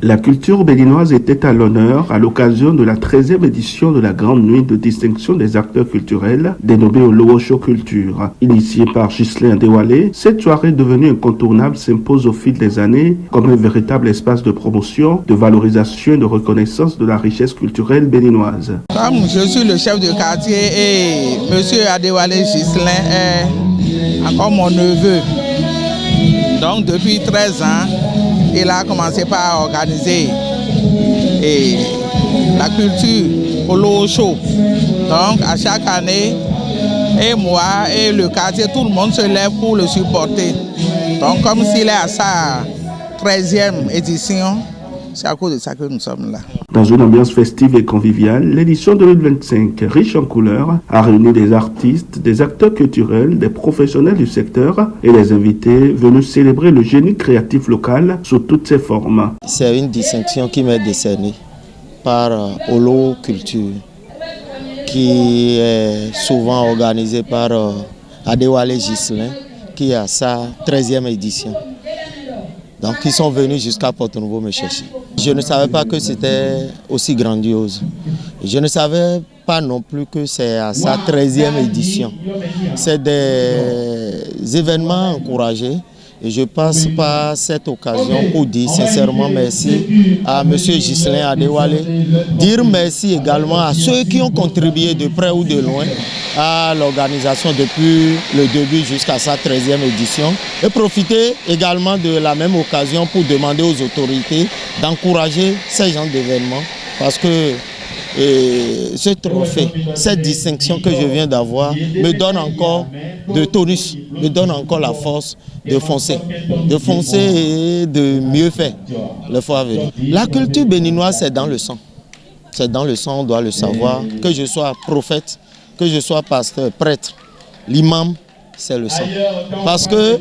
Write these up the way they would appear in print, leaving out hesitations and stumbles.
La culture béninoise était à l'honneur à l'occasion de la 13e édition de la Grande Nuit de distinction des acteurs culturels, dénommée Olowocho Culture. Initiée par Ghislain Adewale, cette soirée devenue incontournable s'impose au fil des années comme un véritable espace de promotion, de valorisation et de reconnaissance de la richesse culturelle béninoise. Comme je suis le chef de quartier et M. Adewale Ghislain est encore mon neveu, donc depuis 13 ans, il a commencé par organiser la culture Olowocho. Donc à chaque année, et moi et le quartier, tout le monde se lève pour le supporter. Donc comme s'il est à sa 13e édition, c'est à cause de ça que nous sommes là. Dans une ambiance festive et conviviale, l'édition 2025, riche en couleurs, a réuni des artistes, des acteurs culturels, des professionnels du secteur et des invités venus célébrer le génie créatif local sous toutes ses formes. C'est une distinction qui m'est décernée par Olowo Culture, qui est souvent organisée par Adewale Ghislain, qui a sa 13e édition. Donc ils sont venus jusqu'à Porto-Novo me chercher. Je ne savais pas que c'était aussi grandiose. Je ne savais pas non plus que c'est à sa 13e édition. C'est des événements encouragés. Et je passe par cette occasion pour dire sincèrement merci à M. Ghislain Adewale. Dire merci également à ceux qui ont contribué de près ou de loin à l'organisation depuis le début jusqu'à sa 13e édition. Et profiter également de la même occasion pour demander aux autorités d'encourager ces genres d'événements. Parce que ce trophée, cette distinction que je viens d'avoir me donne encore de tonus, me donne encore la force de foncer et de mieux faire le fois à venir. La culture béninoise, c'est dans le sang. C'est dans le sang, on doit le savoir. Que je sois prophète, que je sois pasteur, prêtre, l'imam, c'est le sang. Parce que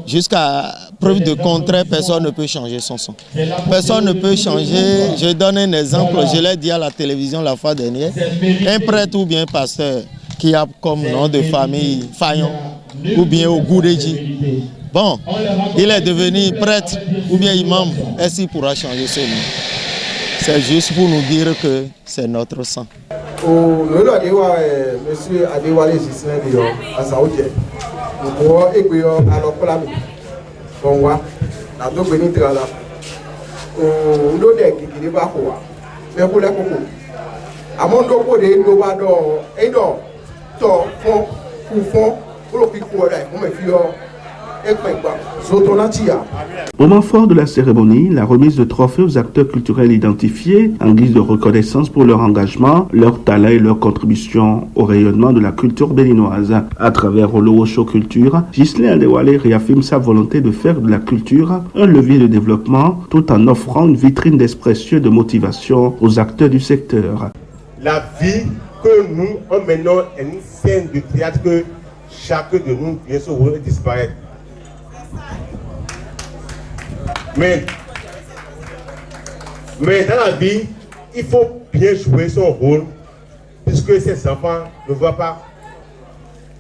jusqu'à preuve de contraire, personne ne peut changer son sang. Personne ne peut changer. Je donne un exemple, je l'ai dit à la télévision la fois dernière. Un prêtre ou bien pasteur qui a comme nom de famille Fayon ou bien Ogoureji. Bon, il est devenu prêtre ou bien imam, est-ce qu'il pourra changer ce nom? C'est juste pour nous dire que c'est notre sang. Monsieur Adewale Ghislain à Saoudien. Nous alors pour la bon wa la do beni trala o ndo de ki ba ko wa me ko le koko amondo ko de ndo ba do e do to fon ku fon o lo ki ko ra mo me fi yo. Moment fort de la cérémonie, la remise de trophées aux acteurs culturels identifiés en guise de reconnaissance pour leur engagement, leur talent et leur contribution au rayonnement de la culture béninoise. À travers Olowocho Culture, Ghislain Adewale réaffirme sa volonté de faire de la culture un levier de développement tout en offrant une vitrine d'expression et de motivation aux acteurs du secteur. La vie que nous emmenons est une scène de théâtre que chacun de nous vient se voir disparaître. Mais dans la vie, il faut bien jouer son rôle, puisque ces enfants ne vont pas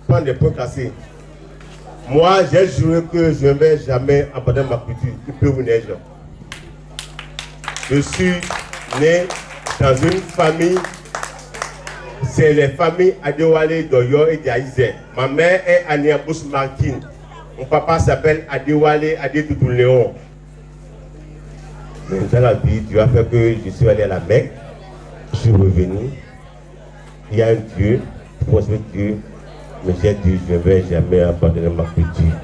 prendre des points cassés. Moi, j'ai juré que je ne vais jamais abandonner ma culture, il peut ou neige. Je suis né dans une famille, c'est les familles Adewale d'Oyo et d'Aïzé. Ma mère est Ania Bouss-Martine. Mon papa s'appelle Adewale Adetoutou Léon. Mais dans la vie, Dieu a fait que je suis allé à la Mecque, je suis revenu. Il y a un Dieu, pour ce Dieu, mais j'ai dit, je ne vais jamais abandonner ma culture.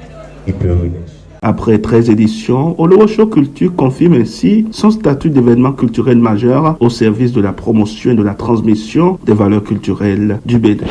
Il peut venir. Après 13 éditions, Olowocho Culture confirme ainsi son statut d'événement culturel majeur au service de la promotion et de la transmission des valeurs culturelles du Bénin.